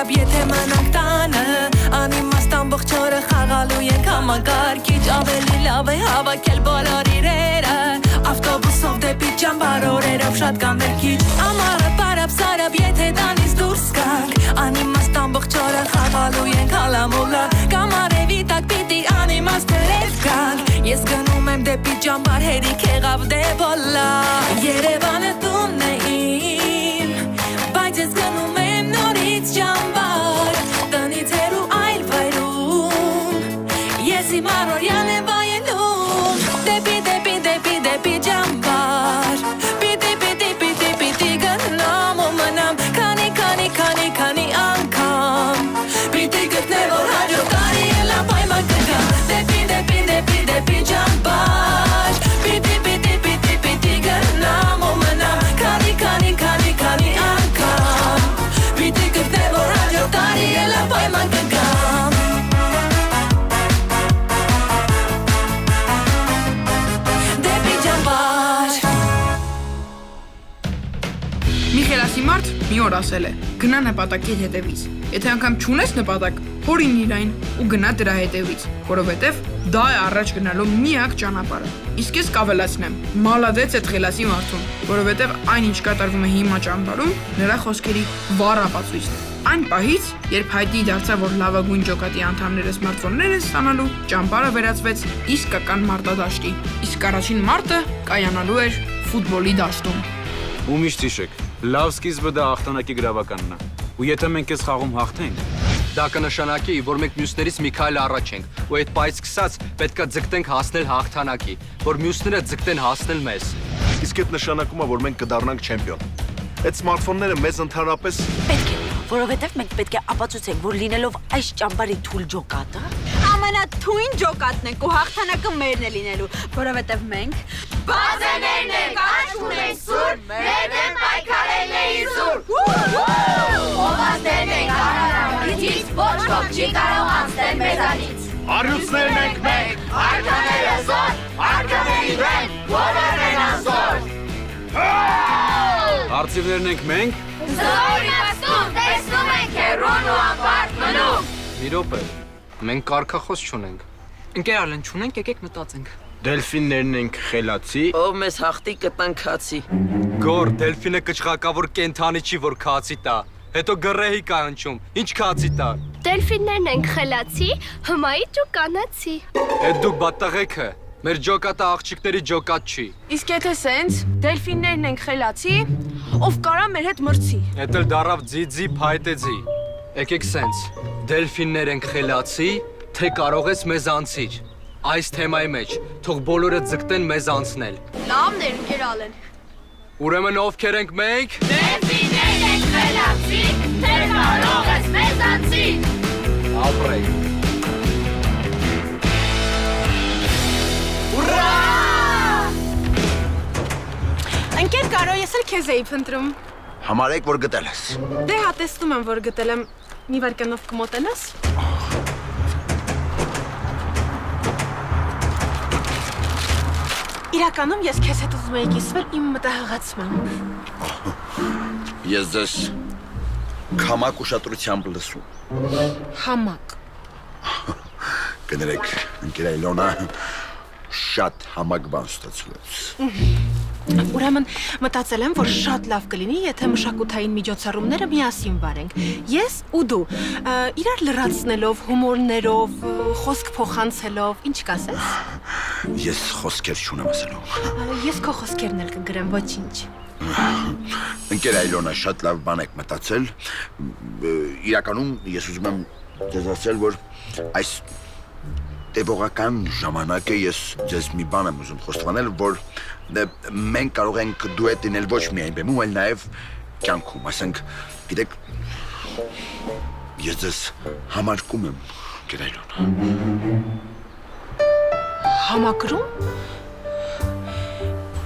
սարապ եթե մնանք տանը Անիմաստ ամբողջ օրը խաղալու ենք համագարկիչ Ավելի լավ է հավաքել բոլոր իրերը Ավտոբուսով դեպի ճամբար օրերով շատ կանել քիչ Ամառը պարապ սարապ եթե տանից դուրս գանք Անիմաստ ամբողջ օրը խաղալու ենք հալամուլը Կամ արևի տակ պիտի անիմաստ դրև գանք Ես գնում եմ դեպի ճամբար հերիք եղավ դե բոլա Երևանը տունն է իմ Բայց ես գնում եմ նորից ճամբար Տնից հեռու այլ վայրում Ես իմ առօրյան եմ վայելում Դեպի ճամբար Պիտի գնամ ու մնամ Քանի անգամ Պիտի գտնեմ որ հաջորդ տարի էլ պայման կգամ Դեպի ճամբար Պիտի գնամ ու մնամ Քանի անգամ Պիտի գտնեմ որ հաջորդ տարի էլ պայման կգամ Դեպի ճամբար Միխելասի մարդ մի օր ասել է գնա նպատակի հետևից Եթե անգամ չունես նպատակ հորին իրային ու գնա դրա հետևից որովհետև դա է առաջ գնալու միակ ճանապարհը Իսկ ես կավելացնեմ մալադեց այդ խելացի մարդուն որովհետև այն ինչ կատարվում է հիմա ճամբարում նրա խոսքերի վառ ապացույցն է Այն պահից, երբ հայտնի դարձավ, որ լավագույն ջոկատի անդամները սմարթֆոններ են ստանալու, ճամբարը վերածվեց իսկական մարտադաշտի, իսկ առաջին մարտը կայանալու էր ֆուտբոլի դաշտում։ Ու միշտ հիշեք, լավ սկիզբը դա հաղթանակի գրավականն է։ Ու եթե մենք այս խաղում հաղթենք, դա կնշանակի, որ մենք մյուսներից մի քայլ առաջ ենք, ու այդ պայից սկսած պետքա ձգտենք հասնել հաղթանակի, որ մյուսները ձգտեն հասնել մեզ։ Իսկ այդ նշանակում է, որ մենք կդառնանք չեմպիոն։ Այդ սմարթֆոնները մեզ ընդհանրապես Պետք է, որովհետև մենք պետք է ապացուցենք, որ լինելով այս ճամբարի թույլ ջոկատը ամենաթույն ջոկատն ենք ու հաղթանակը մերն է լինելու, որովհետև մենք բազեներն ենք, աչք ունենք սուր, մեր դեմ պայքարելն է իզուր։ Ովազներն ենք արարավից, ոչ ոք չի կարող անցնել մեզանից։ Արյուծներն ենք մենք, Արկաները զոր, արկաների դեմ, բոլորն են անզոր։ արծիվներն ենք մենք, Զորի աստում, տեսնում ենք հեռուն ու ապարտ մնում։ Մի րոպե, մենք կարգախոս չունենք։ Ընկեր Ալեն չունենք, եկեք մտածենք։ դելֆիններն ենք խելացի, Ով մեզ հաղթի կտանքացի։ Գոր, դելֆինը կճղակավոր կենթանի չի, որ քացի տա։ Հետո գրեհի կա հնչում, ինչ քացի տա։ Դելֆիններն ենք խելացի, հմայիչ ու կանացի։ Էդ դուք բատաղեք է, մեր ջոկատը աղջիկների ջոկատ չի։ Իսկ եթե սենց, դելֆիններն ենք խելացի, ով կարա մեր հետ մրցի։ Էդ էլ դարավ ձիձի փայտեձի։ Եկեք սենց, դելֆիններ ենք խելացի, թե կարող ես մեզ անցիր։ Այս թեմայի մեջ թող բոլորը ձգտեն մեզ անցնել։ Լավն էր ընկեր Ալեն։ Ուրեմն ովքեր ենք մենք։ Դելֆիններն ենք խելացի, թե կարող ես մեզ անցի։ Ապրեք։ Ընկեր Կարո, ես էլ քեզ էի փնտրում։ համարեք որ գտել ես։ Դե հա տեսնում եմ, որ գտել եմ մի վարկանով կմոտենաս։ Իրականում ես քեզ հետ ուզում էի կիսվել իմ մտահղացմամբ։ Ես ձեզ քամակ ուշադրությամբ լսում։ Համակ։ Կներեք, ընկեր Այլոնա, շատ համակ բան ստացվեց։ Ուրեմն մտածել եմ, որ շատ լավ կլինի, եթե մշակութային միջոցառումները միասին վարենք։ Ես ու դու, իրար լրացնելով, հումորներով, խոսք փոխանցելով, ինչ կասես։ Ես խոսքեր չունեմ ասելու։ Ես քո խոսքերն էլ կգրեմ, ոչինչ։ Ընկեր Այլոնա, շատ լավ բան եք մտածել։ Իրականում ես ուզում եմ ձեզ ասել, որ այս տևողական ժամանակը ես ձեզ մի բան եմ ուզում խոստովանել, որ մենք կարող ենք դուետ լինել ոչ միայն բեմում, այլ նաև կյանքում, ասենք, գիտեք, ես ձեզ համարկում եմ, ընկեր Այլոնա։ Համակրում։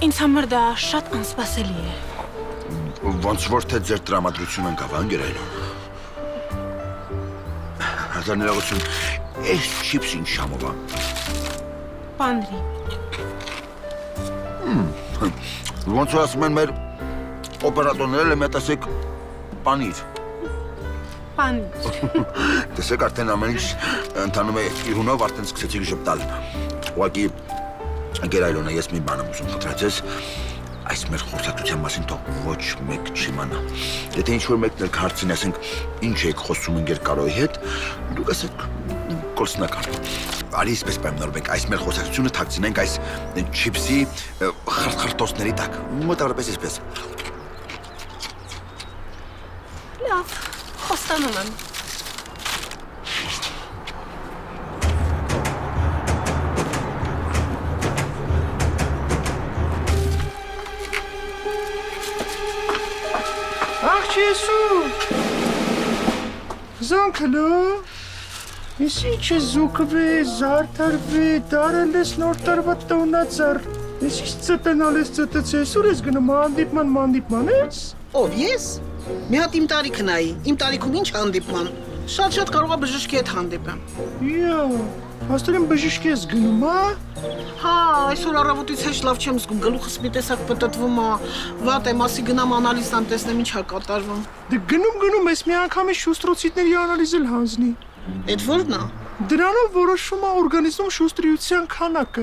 Ինձ համար դա շատ անսպասելի է։ Ոնց որ թե ձեր տրամադրություն ընկավ, ընկեր Այլոնա։ Հազար ներողություն, այս չիպսին շամով է։ Պանդրի։ Ոնց որ ասում են մեր օպերատորները մետասեք պանիր։ Պապանիչ։ Տեսեք, արդեն ամեն ինչ ընթանում է իր հունով, արդեն սկսեցիք ժպտալ։ Ուղղակի ընկեր Այլոնա, ես մի բան եմ ուզում խնդրել ձեզ, այս մեր խոսակցության մասին թող ոչ մեկ չիմանա։ Եթե ինչ-որ մեկն էլ հարցին, ասենք, ինչ եք խոսում ընկեր Կարոյի հետ, դուք ասեք կորսնական։ Արի իսպես պայմանավորվենք, այս մեր խոսակցությունը թաքցնենք այս չիպսի խրտխրտոցների տակ։ Մոտավորապես այսպես։ Լավ, խոստանում եմ։ Ach, Jesus! Zankelo! Ես ինչ է զուգվի, զարդարվի, դարել ես նոր տարվա տոնածար։ Ես ինչ ծտնալ ես ծտցես, ուր ես գնում հանդիպման ես։ Ով ես։ Մի հատ իմ տարիքն այի, իմ տարիքում ինչ հանդիպման։ Շատ կարող է բժշկի հետ հանդիպեմ։ Յա, հաստորեն բժշկի ես գնում, հա։ Հա, այսօր առավոտից հեչ լավ չեմ զգում, գլուխս մի տեսակ պտտվում է, վատ եմ, ասի գնամ անալիզ տամ, տեսնեմ ինչ է կատարվում։ Դե գնում ես մի անգամից շուստրոցիտների անալիզ էլ հանձնի։ Էդ ո՞րն է։ Դրանով որոշվում է օրգանիզմում շուստրիության քանակը։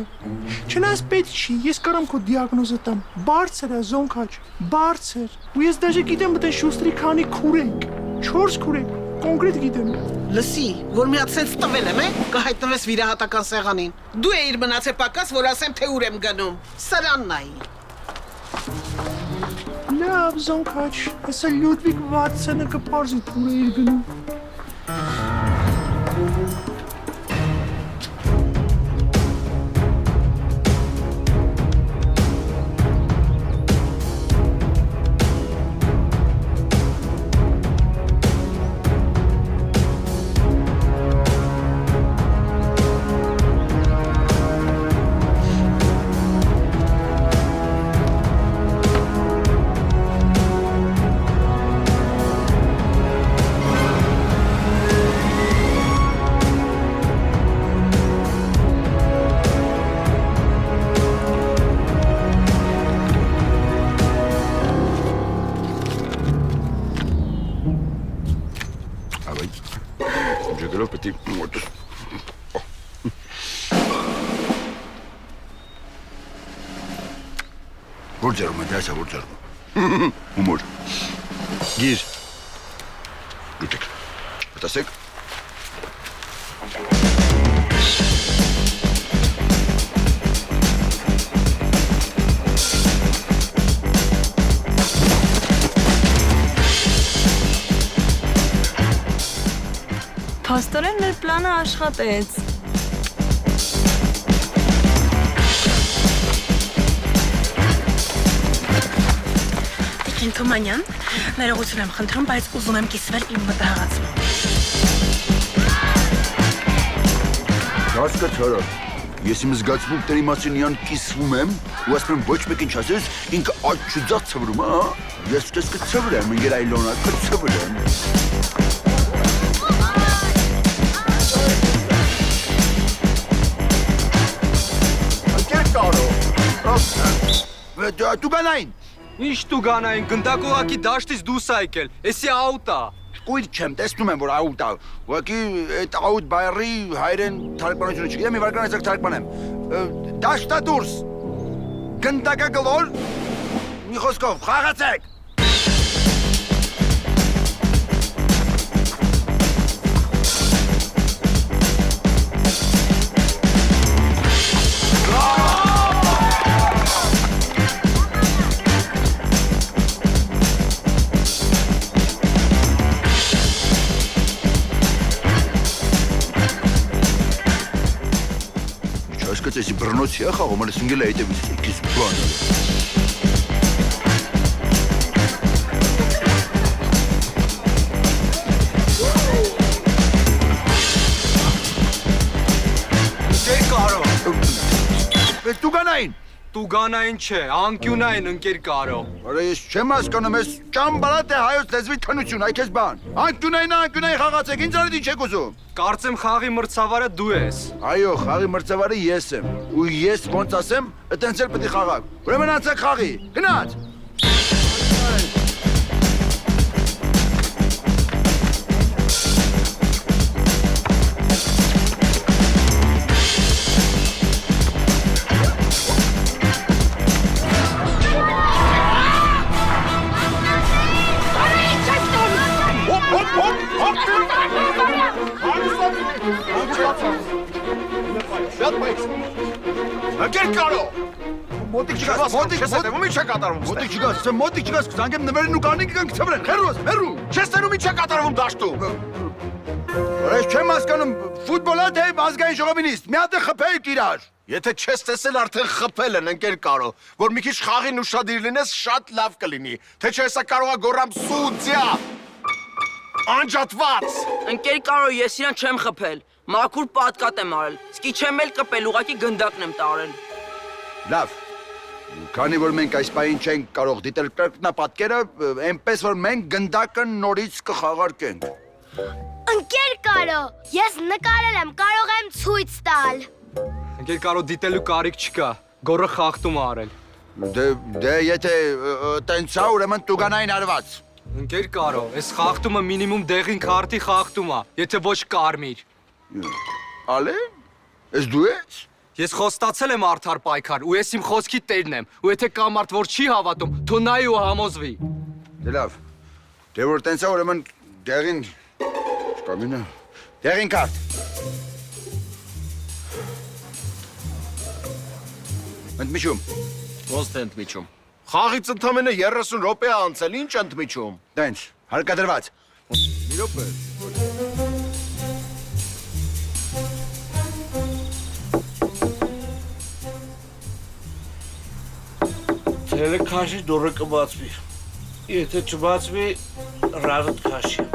Չնայած պետք չի, ես կարամ քո դիագնոզը տամ։ Բարձր է, Զոնքաչ, բարձր։ Ու ես դաժե գիտեմ, մտեն շուստրի քանի քուրենք։ 4 քուրենք, կոնկրետ գիտեմ։ Լսի, որ մի հատ սենց տվել եմ, կհայտնվես վիրահատական սեղանին։ Դու էիր մնացել պակաս, որ ասեմ, թե ուր եմ գնում։ Սրանն է։ Լավ, Զոնքաչ, հեսա Լյուդվիգ Վատսենը կպարզի, թե ուր էիր գնում։ Որձերում է, դայսա որձերում։ Հումոր։ Գիր։ Լուտեք, հտասեք։ Փաստորեն մեր պլանը աշխատեց։ Տիկին Թումանյան, ներողություն եմ խնդրում, բայց ուզում եմ կիսվել իմ մտահղացմամբ։ Հասկաց հարա, ես իմ զգացմունքների մասին իան կիսվում եմ, ու ասում եմ ոչ մեկ ինչ ասես, ինքը աջ չուծած ցվրում, հա? Ես քեզ կցվրեմ, ընկեր Այլոնա, կցվրեմ։ Տուգանային։ Ինչ տուգանային, գնդակողակի դաշտից դուրս ա եկել, էսի աուտ ա։ Կույր չեմ, տեսնում եմ, որ աուտ ա։ Ուղղակի այդ աուտ բայրի հայերեն թարգմանությունը չգիտեմ, մի վարքան այսակ թարգմանեմ։ Դաշտա դուրս։ Գնդակագլոր։ Մի խոսքով, խաղացեք։ Այսի բռնոցի է խաղում, ալես ընգել է այտևից եկիս բանը։ Դե կարո։ Տուգանային։ Տուգանային չէ, անկյունային ընկեր կարո։ Արա ես չեմ հասկանում, ես ճամբարատ է հայոց լեզվի թնություն, այ քեզ բան։ Անկյունային խաղացեք, ինձ արդ ինչ եք ուզում։ Կարծեմ խաղի մրցավարը դու ես։ Այո, խաղի մրցավարը ես եմ։ Ու ես ոնց ասեմ, այտենց էլ պետք է խաղաք։ Ուրեմն անցեք խաղի։ Գնաց։ Մոտիկ չգաս, մոտիկ, Ումի չէ կատարվում։ մոտիկ չգաս, ասեմ մոտիկ չգաս, զանգեմ նվերին ու կանին կգանք ցավրեն, հերոս, հերու։ Չես տենում ի չէ կատարվում դաշտում։ Ես չեմ հասկանում, ֆուտբոլա թե ազգային ժողովի նիստ, մի հատ է խփեիք իրար։ Եթե չես տեսել արդեն խփել են ընկեր Կարո, որ մի քիչ խաղին ուշադիր լինես, շատ լավ կլինի։ Թե չէ հեսա կարողա գոռամ սուձյա։ Անջատված։ Ընկեր Կարո, ես իրան չեմ խփել։ Մաքուր պատկատ եմ արել։ Սկի չեմ էլ կպել, ուղղակի գնդակն եմ տարել։ Լավ։ Քանի որ մենք այս պահին չենք կարող դիտել կրկնապատկերը, այնպես որ մենք գնդակը նորից կխաղարկենք։ Ընկեր Կարո, ես նկարել եմ, կարող եմ ցույց տալ։ Ընկեր Կարո դիտելու կարիք չկա։ Գորը խախտում արել։ Դե եթե տենց է, ուրեմն տուգանային արված։ Ընկեր Կարո, այս խախտումը մինիմում դեղին քարտի խախտում է, եթե ոչ կարմիր։ Ալեն, ես դու ես։ Ես խոստացել եմ արդար պայքար, ու ես իմ խոսքի տերն եմ, ու եթե կա մարդ, որ չի հավատում, թո նայի ու համոզվի։ Դե լավ։ Դե որ տենց է, ուրեմն դեղին կամինա։ Դեղին քարտ։ Ընդմիջում։ Ոնց թե ընդմիջում։ Խաղից ընդամենը 30 րոպե է անցել, ինչ ընդմիջում։ Տենց, հարկադրված։ Մի րոպե։ Թելը քաշի դուրը կբացվի։ Եթե չբացվի, ռավդ քաշի։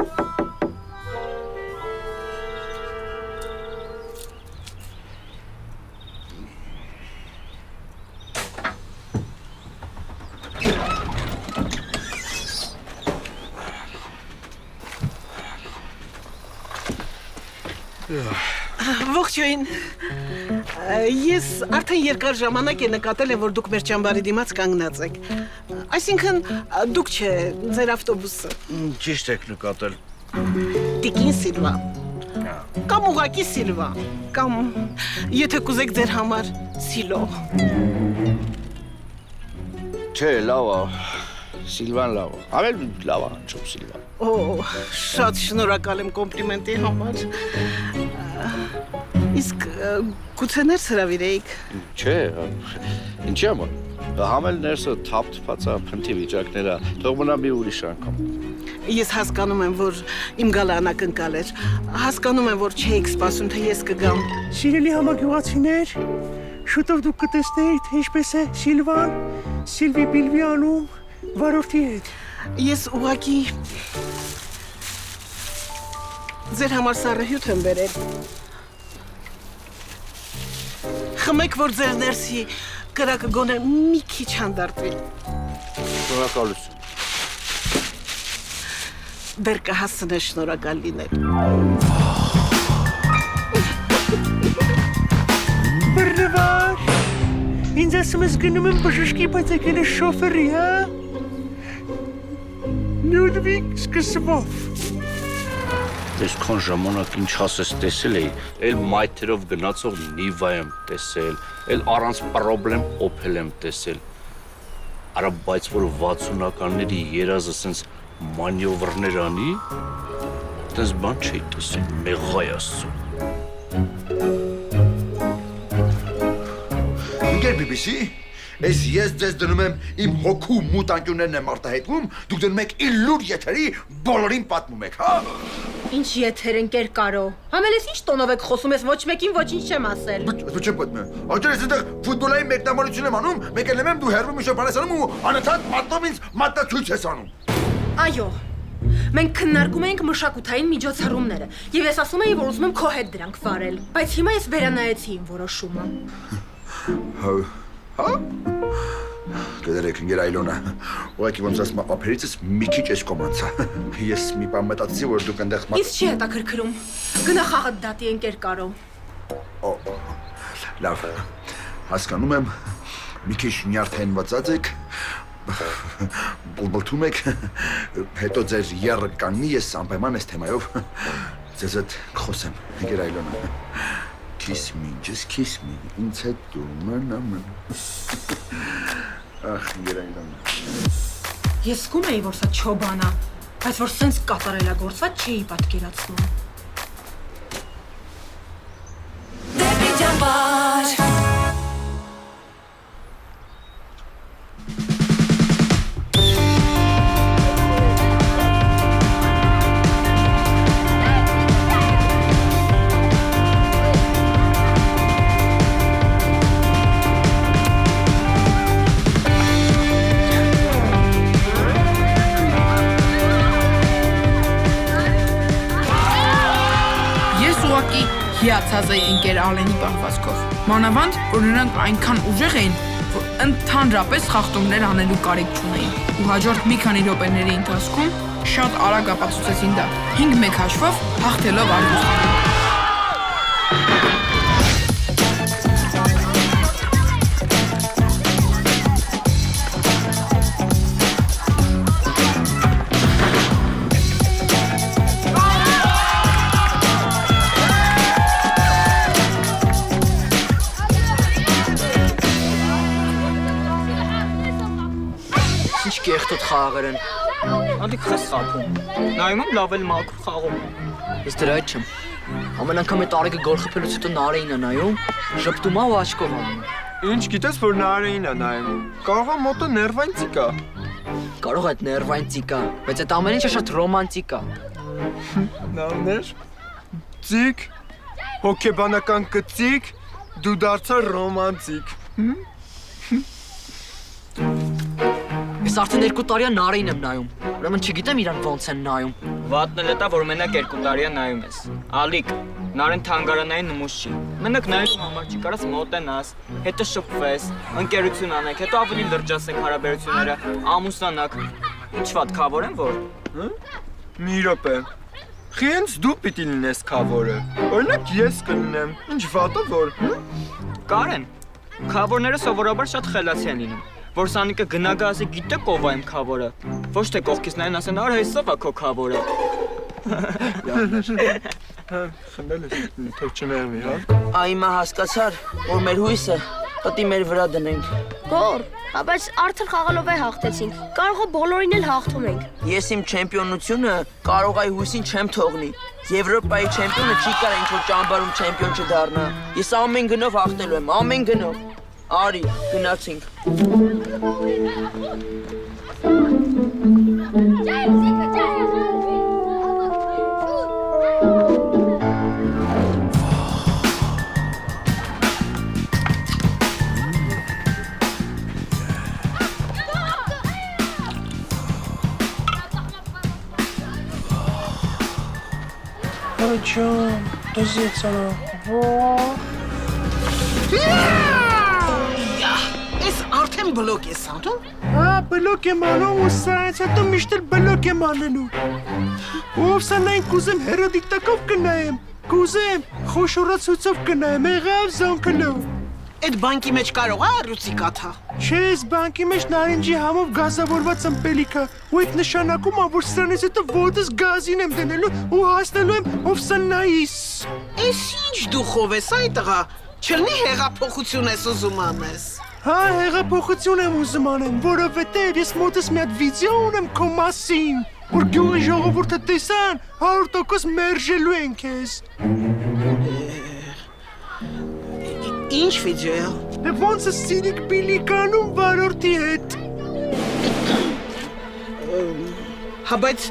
Ողջույն։ Ես արդեն երկար ժամանակ է նկատել եմ, որ դուք մեր ճամբարի դիմաց կանգնած եք։ Այսինքն դուք չէ, ձեր ավտոբուսը։ Ճիշտ եք նկատել։ Տիկին Սիլվա։ Կամ ուղակի Սիլվա, կամ եթե կուզեք ձեր համար Սիլո։ Չէ, լավ է։ Սիլվան լավ է։ Ավել լավ է անչում Սիլվան։ Օ, շատ շնորհակալ եմ կոմպլիմենտի համար։ Իսկ գուցե ներս հրավիրեիք։ Չէ, ինչի՞ համար։ Համել ներսը թափ-թփած է, փնթի վիճակները, թող մնա մի ուրիշ անգամ։ Ես հասկանում եմ, որ իմ գալը անակնկալ էր։ Հասկանում եմ, որ չէիք սպասում, թե ես կգամ։ Սիրելի համագյուղացիներ, շուտով դուք կտեսնեիք, թե ինչպես է Սիլվան, Սիլվի Բիլվի անում, վարորդի հետ։ Ես ուղղակի ձեր համար սառը հյութ եմ բերել։ Խմեք, որ ձեր ներսի կրակը գոնե մի քիչ հանդարտվի։ Շնորհակալություն։ Դեռ կհասցնե շնորհակալ լինել։ Բռնվար, ինձ ասում ես գնում եմ բժշկի, բայց եկել է շոֆերի, հա։ Լյուդվիգ սկսվով։ Այսքան ժամանակ ինչ ասես տեսել էի, էլ մայթերով գնացող Նիվա եմ տեսել, էլ առանց պրոբլեմ Օփել եմ տեսել։ Արա բայց որ 60-ականների երազը սենց մանյովրներ անի, տես բան չէի տեսել, մեղայ Աստծո։ Ընկեր BBC, ես ձեզ դնում եմ իմ հոգու մութ անկյուններն եմ արտահայտվում, դուք դնում եք իլուր եթերի բոլորին պատմում եք, հա։ Ինչ եթեր ընկեր Կարո։ Համել ես ինչ տոնով եք խոսում, ես ոչ մեկին ոչինչ չեմ ասել։ Չեմ պատմում։ Աջեր ես այնտեղ ֆուտբոլային մեկնաբանություն եմ անում, մեկ էլ եմ դու հերվում ինչ բանես անում ու անընդհատ պատմում ինձ մատնացույց ես անում։ Այո։ Մենք քննարկում էինք մշակութային միջոցառումները, եւ ես ասում էի, որ ուզում եմ քո հետ դրանք վարել, բայց հիմա ես վերանայեցի իմ որոշումը։ Հա։ Կդերեք ընկեր Այլոնա, ուղղակի ոնց ասում ափերիցս մի քիչ էս կոմանցա։ Ես մի բան մտածեցի, որ դուք այնտեղ Իսկ չի հետաքրքրում։ Գնա խաղդ դատի ընկեր Կարո։ Լավ, հասկանում եմ, մի քիչ նյարդայնվածած եք, բլբլթում եք, հետո ձեր եռը կանգնի, ես անպայման այս թեմայով ձեզ հետ կխոսեմ, ընկեր Այլոնա։ Kiss me, just kiss me, ինձ հետ դու մնա։ Ախ, ընկեր Այլոնա։ Ես զգում էի, որ սա չոբան է, բայց որ սենց կատարելագործված չէի պատկերացնում։ Դեպի ճամբար հիացած էի ինկեր Ալենի պահվածքով։ Մանավանդ, որ նրանք այնքան ուժեղ էին, որ ընդհանրապես խախտումներ անելու կարիք չունեին։ Ու հաջորդ մի քանի րոպեների ընթացքում շատ արագ ապացուցեցին դա։ 5-1 հաշվով հաղթելով Արգուստին։ Ինչ կեղտոտ խաղաղեր են։ Անդիկ խես խաղում։ Նայում եմ լավ էլ մաքուր խաղում։ Ես դրա հետ չեմ։ Ամեն անգամ այդ Արեգը գոլ խփելուց հետո Նարեին է նայում, շփտում է ու աչքով անում։ Ինչ գիտես, որ Նարեին է նայում։ Կարող է մոտը ներվային ծիկա։ Կարող է այդ ներվային ծիկա, բայց այդ ամեն ինչը շատ ռոմանտիկ է։ Նավներ, ծիկ, հոգեբանական կծիկ, դու դարձա ռոմանտիկ։ Ես արդեն 2 տարի Նարեին եմ նայում, ուրեմն չգիտեմ իրան ոնց են նայում։ Վատն էլ է, որ մենակ 2 տարի նայում ես։ Ալիկ, Նարեն թանգարանային նմուշ չի։ Մենակ նայելու համար չի կարաս մոտենաս, հետո շփվես, ընկերություն անեք, հետո ավելի լրջացեք հարաբերությունները, ամուսնանաք։ Ինչ վատ քավոր են որ։ Մի րոպե։ Խինց դու պիտի լինես քավորը։ Օրինակ ես կլինեմ։ Ինչ վատը որ։ Կարեն, քավորները սովորաբար շատ խելացի են լինում։ Որ Սանիկը գնագազի գիտե կով է իմ քավորը։ Ոչ թե կողքից նայեն ասեն, արա հեսով է քո քավորը։ Խնդել ես, թող չնայեմ, հա։ Այմա հասկացար, որ մեր հույսը պետք է մեր վրա դնենք։ Գոր, բայց արդեն խաղալով է հաղթեցինք։ Կարող է բոլորին էլ հաղթում ենք։ Ես իմ չեմպիոնությունը Կարողայի հույսին չեմ թողնի։ Եվրոպայի չեմպիոնը չի կարող ինչ-որ ճամբարում չեմպիոն չդառնա։ Ես ամեն գնով հաղթելու եմ, ամեն գնով։ Արի, գնացինք։ Ջան, դզեցարա։ Ես արդեն բլոկ ես անում։ Հա, բլոկ եմ անում ու սրանից հետո միշտ էլ բլոկ եմ անելու։ Ով սանային կուզեմ հերոդիկտակով կնայեմ, կուզեմ խոշորացույցով կնայեմ, եղավ զոնքլով։ Այդ բանկի մեջ կարող է առյուծի կաթա։ Չես, բանկի մեջ նարինջի համով գազավորված ըմպելիք է, ու այդ նշանակում է, որ սրանից հետո ոտս գազին եմ դնելու ու հասնելու եմ Օվսանայիս։ Էս ինչ դուխով ես այ տղա, չլնի հեղափոխություն ես ուզում անես։ Հա, հեղափոխություն եմ ուզում անեմ, որովհետև ես մոտս մի հատ վիդեո ունեմ քո մասին, որ գյուղի ժողովուրդը տեսան, 100% մերժելու են քեզ։ Ինչ վիդեո։ Դե ոնց է Սիրիկ Բիլիկանում վարորդի հետ։ Հա, բայց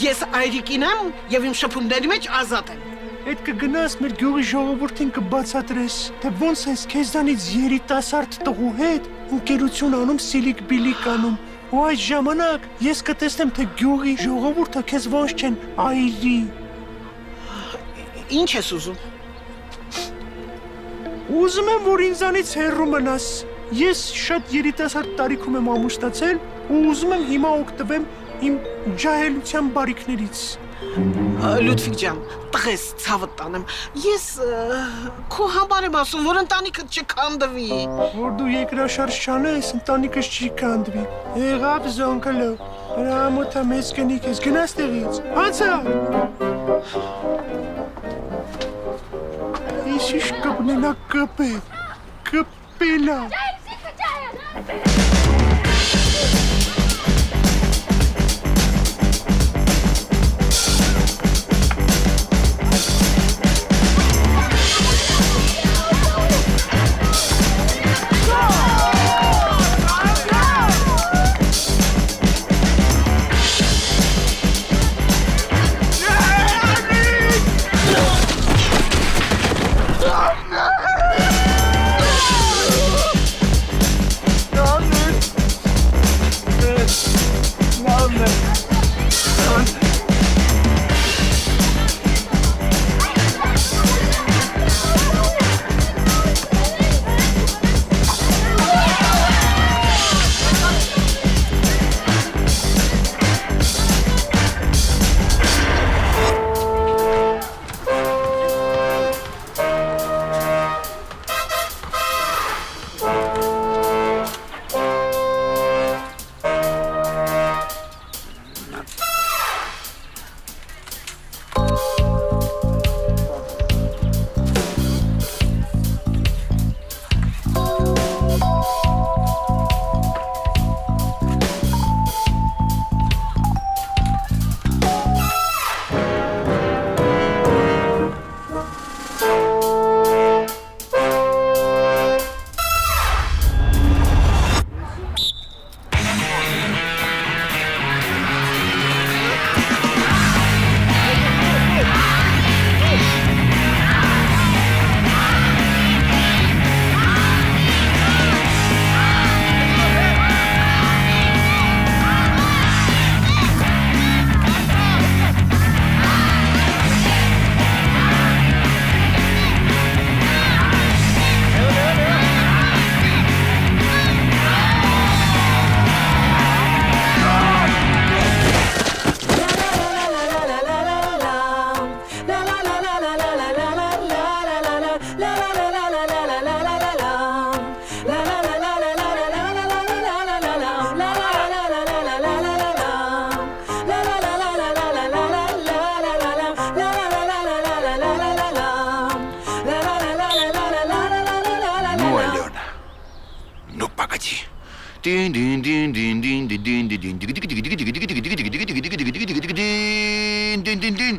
ես այրիկին եմ եւ իմ շփումների մեջ ազատ եմ։ Այդ կգնաս մեր գյուղի ժողովրդին կբացատրես, թե ոնց ես քեզանից երիտասարդ տղու հետ ընկերություն անում Սիրիկ Բիլիկանում։ Ու այդ ժամանակ ես կտեսնեմ, թե գյուղի ժողովուրդը քեզ ոնց չեն այրի։ Ինչ ես ուզում։ Ուզում եմ, որ ինձանից հեռու մնաս։ Ես շատ երիտասարդ տարիքում եմ ամուսնացել ու ուզում եմ հիմա օգտվեմ իմ ջահելության բարիքներից։ Լուդվիգ ջան, տղես ցավը տանեմ։ Ես քո համար եմ ասում, որ ընտանիքդ չքանդվի։ Որ դու երկրաշարժ չանես, ընտանիքս չի քանդվի։ Եղավ զոնքլով։ Հրամոթա մեծ կնիկ ես, գնաս տեղից։ Հանցա։ Իշիշ կպնենա կպել, կպելա։ Din din din din din din din din din din din.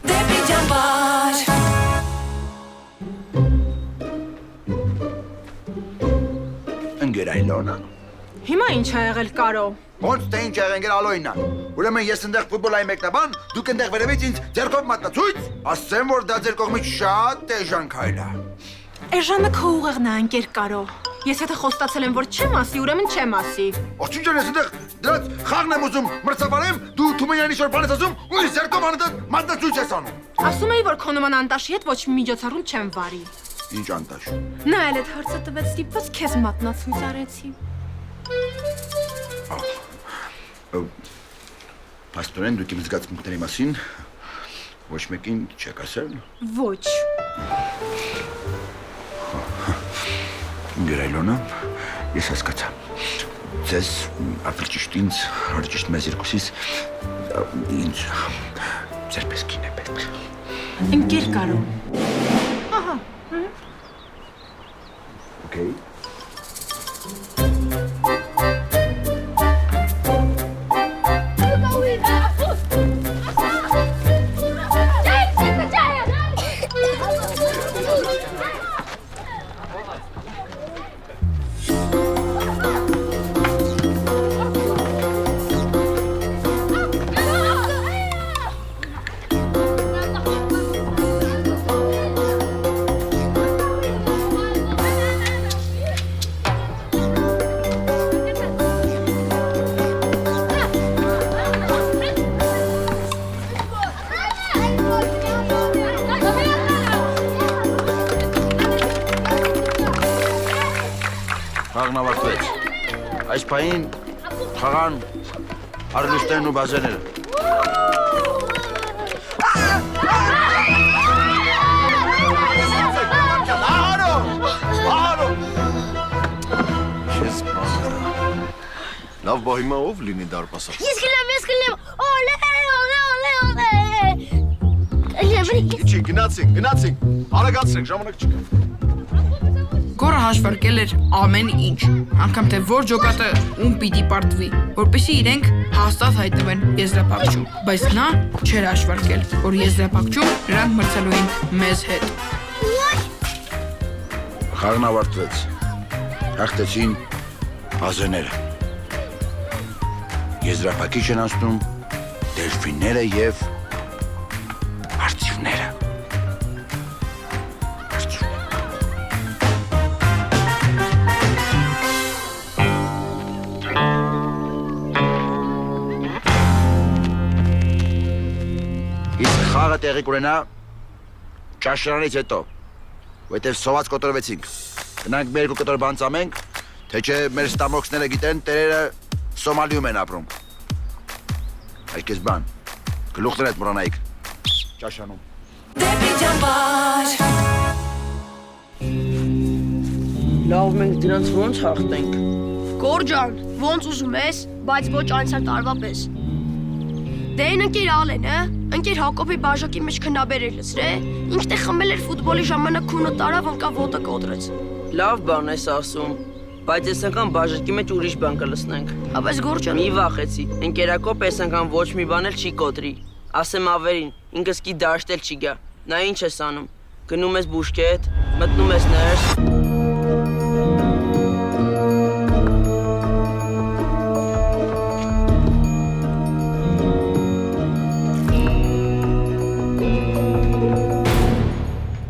Դեպի ճամբար Ընկեր Այլոնա։ Հիմա ինչ ա եղել Կարո։ Ոնց թե ինչ եղել ընկեր Ալոյնա։ Ուրեմն ես այնտեղ ֆուտբոլային մեկնաբան, դուք այնտեղ վերևից ինձ ձեռքով մատնացույց, ասեմ որ դա ձեր կողմից շատ էժան քայլ է։ Էժանը քո ուղեղն է, ընկեր Կարո։ Ես եթե խոստացել եմ, որ չեմ ասի, ուրեմն չեմ ասի։ Ո՞չ ինչ ես այնտեղ դրանց խաղն եմ ուզում մրցավարեմ, դու Թումանյանի շոր բան ես ասում, ու ինձ ձեռքով մատնացույց ես անում։ Ասում էի, որ քո նման անտաշի հետ ոչ մի միջոցառում չեմ վարի։ Ինչ անտաշ։ Նա էլ այդ հարցը տվեց ստիպված քեզ մատնացույց արեցի։ Պաստորեն դուք իմ զգացմունքների մասին ոչ մեկին չեք ասել։ Ոչ։ Գրայլոնը, ես հասկացա։ Ձեզ ավելի ճիշտ ինձ, ավելի ճիշտ մեզ երկուսիս ինձ ձերպես կին է պետք։ Ընկեր Կարո։ Ահա։ Okay. Խաղն ավարտվեց։ Այս պահին խաղան արվեստներն ու բազաները։ Լավ, բա հիմա ով լինի դարպասը։ Ես գնեմ, օլե, օլե։ Չի, գնացինք, արագացրեք, ժամանակ չկա։ Գորը հաշվարկել էր ամեն ինչ, անգամ թե որ ջոկատը ում պիտի պարտվի, որպեսզի իրենք հաստատ հայտնվեն եզրափակչում, բայց նա չէր հաշվարկել, որ եզրափակչում նրանք մրցելու են մեզ հետ։ Խաղն ավարտվեց։ Հաղթեցին բազաները։ Եզրափակիչ են անցնում դելֆինները և արծիվները։ Խաղը տեղի կունենա ճաշարանից հետո, որտեվ սոված կոտրվեցինք։ Գնանք մեր երկու կտոր բան ծամենք, թե չէ մեր ստամոքսները գիտեն, տերերը Սոմալիում են ապրում։ Այսպես բան, գլուխներդ մոռանայիք ճաշանում։ Դեպի ճամբար Լավ, մենք դրանց ոնց հաղթենք։ Գորջան, ոնց ուզում ես, բայց ոչ անցյալ տարվա պես։ Դե այն ընկեր Ալենը, ընկեր Հակոբի բաժակի մեջ քնաբեր էր լցրե, ինքն է խմել էր ֆուտբոլի ժամանակ քունը տարավ ընկա ոտը կոտրեց։ Լավ բան ես ասում, բայց այս անգամ բաժակի մեջ ուրիշ բան կլցնենք։ Բայց Գորջան, մի վախեցի, ընկերակոպ այս անգամ ոչ մի բան էլ չի կոտրի։ Ասեմ ավերին, ինքս կի դաշտել չի գա։ Նա ինչ ես անում։ Գնում ես բուժկետ, մտնում ես ներս։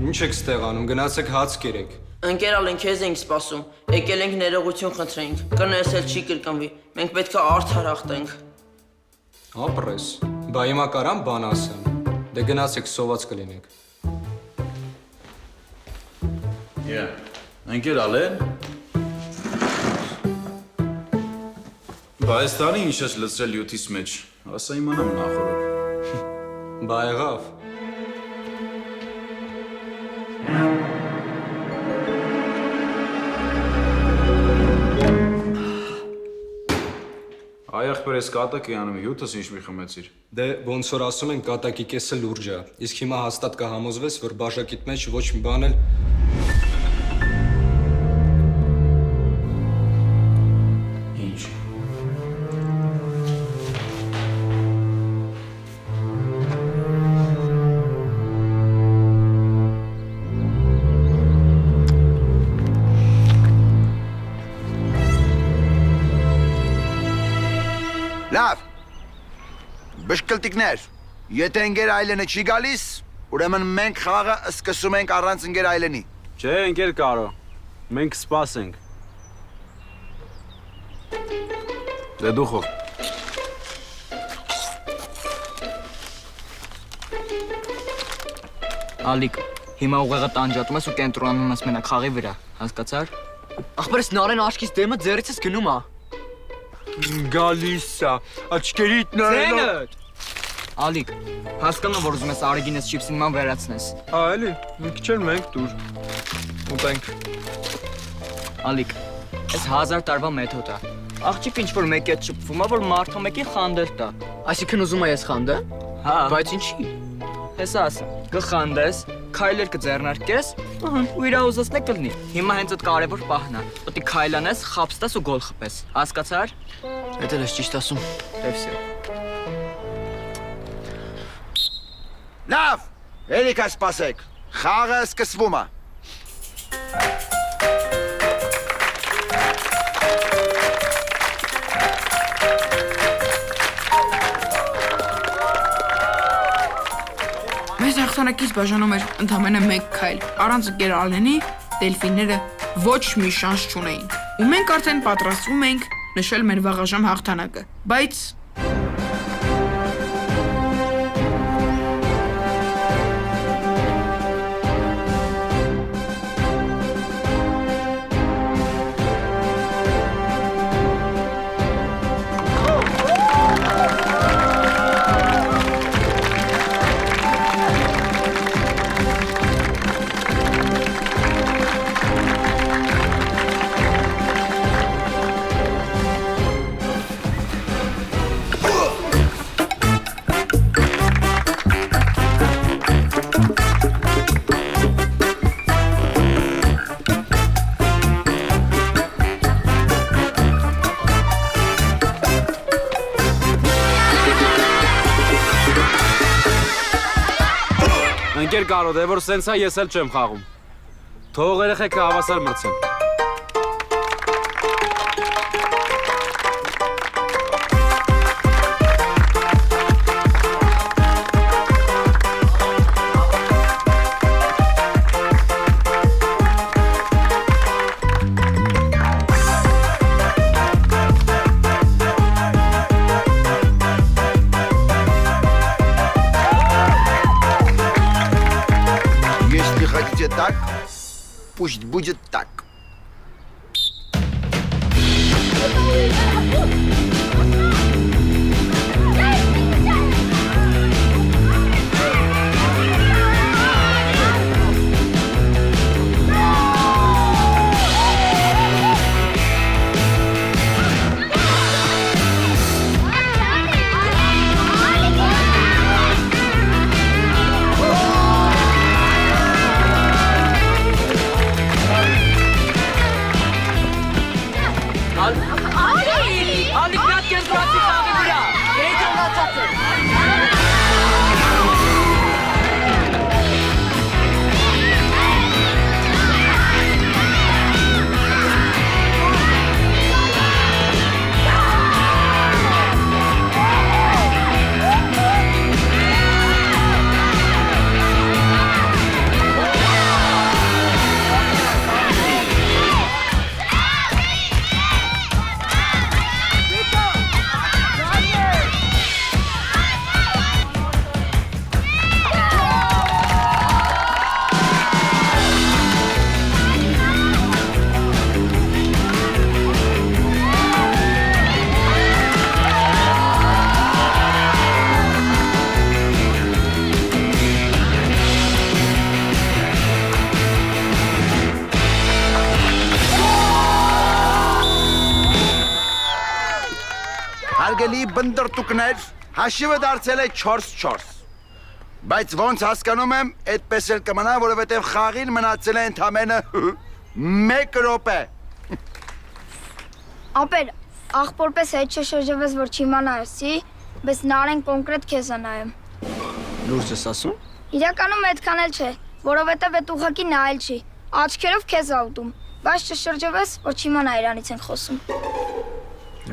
Ինչ եք ստեղ անում, գնացեք հաց կերեք։ Ընկերալ են քեզ ենք սպասում, եկել ենք ներողություն խնդրենք, կներս էլ չի կրկնվի, մենք պետք է արդար հաղթենք։ Ապրես, բա հիմա կարամ բան ասեմ, դե գնացեք սոված կլինեք։ Ընկեր Ալեն։ Բա այս տանի ինչ ես լցրել յութիս մեջ, ասա իմանամ նախորդ։ Բա եղավ։ Այ ախպեր ես կատակ է անում, հյութս ինչ մի խմեցիր։ Դե ոնց որ ասում են կատակի կեսը լուրջ է, իսկ հիմա հաստատ կհամոզվես, որ բաժակիդ մեջ ոչ մի բան էլ Լավ։ Բշկլտիկներ, եթե ընկեր Այլենը չի գալիս, ուրեմն մենք խաղը սկսում ենք առանց ընկեր Այլենի։ Չէ, ընկեր Կարո։ Մենք սպասենք։ Դե դու խող։ Ալիկ, հիմա ուղեղը տանջատում ես ու կենտրոնանում ես մենակ խաղի վրա, հասկացար։ Ախպերս Նարեն աչքից դեմը ձեռիցս գնում է։ Գալիս է, աչքերիդ նայելով։ Ալիկ, հասկանում որ ուզում ես Արեգինես չիպսին ման վերացնես։ Հա, էլի, մի քիչ էլ մենք դուր։ Ուտենք։ Ալիկ, այս 1000 տարվա մեթոդ է։ Աղջիկ ինչ-որ մեկի հետ շփվում է, որ մարդը մեկին խանդել տա։ Այսինքն ուզում է ես խանդը։ Հա։ Բայց ինչի։ Հեսա ասեմ, կխանդես, քայլեր կձեռնարկես, ու իրա ուզածն է կլինի։ Հիմա հենց այդ կարևոր պահն է։ Պետք է քայլանես, խապստես ու գոլ խփես։ Հասկացար։ Դա էլ ես ճիշտ ասում։ Դեպսի։ Լավ, ելիքա սպասեք, խաղը սկսվում է։ Մեզ հաղթանակից բաժանում էր ընդամենը մեկ քայլ։ Առանց ընկեր Ալենի դելֆինները ոչ մի շանս չունեին։ Ու մենք արդեն պատրաստվում էինք նշել մեր վաղաժամ հաղթանակը։ Բայց Ընկեր Կարո, դե որ սենց է ես էլ չեմ խաղում։ Թող երեխեքը հավասար մրցեն։ Так, пусть будет так. Հարգելի բնդրտուկներ, հաշիվը դարձել է 4-4։ Բայց ոնց հասկանում եմ, այդպես էլ կմնա, որովհետև խաղին մնացել է ընդամենը 1 րոպե։ Ապեր, աղբորպես հետ չշրջվես, որ չիմանայսի, բայց Նարեն կոնկրետ քեզ է նայում։ Լուրջ ես ասում։ Իրականում այդքան էլ չէ, որովհետև այդ ուղղակի նայել չի, աչքերով քեզ ա ուտում, բայց չշրջվես, որ չիմանա իրանից ենք խոսում։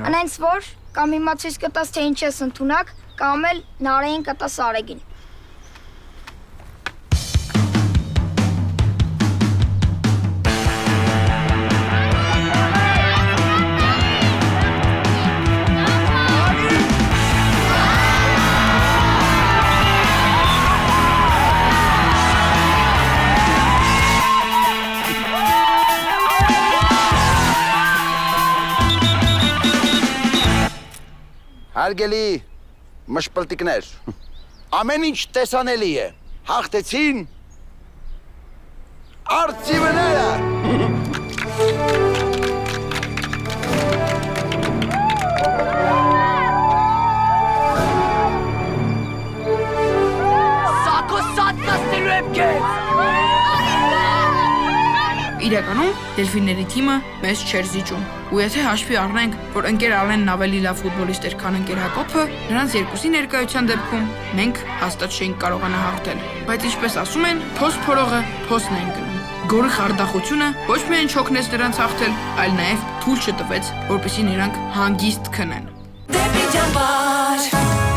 Անենց որ կամ հիմա ցույց կտաս, թե ինչ ես ընդունակ, կամ էլ Նարեին կտաս Արեգին։ Հարգելի մշպլտիկներ, ամեն ինչ տեսանելի է, հաղթեցին արծիվները։ Սակո սատկաստելու եմ կեզ։ Իրականում դելֆինների թիմը մեզ չէր զիջում։ Ու եթե հաշվի առնենք, որ ընկեր Ալենն ավելի լավ ֆուտբոլիստ էր, քան ընկեր Հակոբը, նրանց երկուսի ներկայության դեպքում մենք հաստատ չէինք կարողանա հաղթել։ Բայց ինչպես ասում են, փոս փորողը փոսն են գնում։ Գորի խարդախությունը ոչ միայն չօգնեց նրանց հաղթել, այլ նաև թույլ չտվեց, որպեսզի նրանք հանգիստ քնեն։ Դեպի ճամբար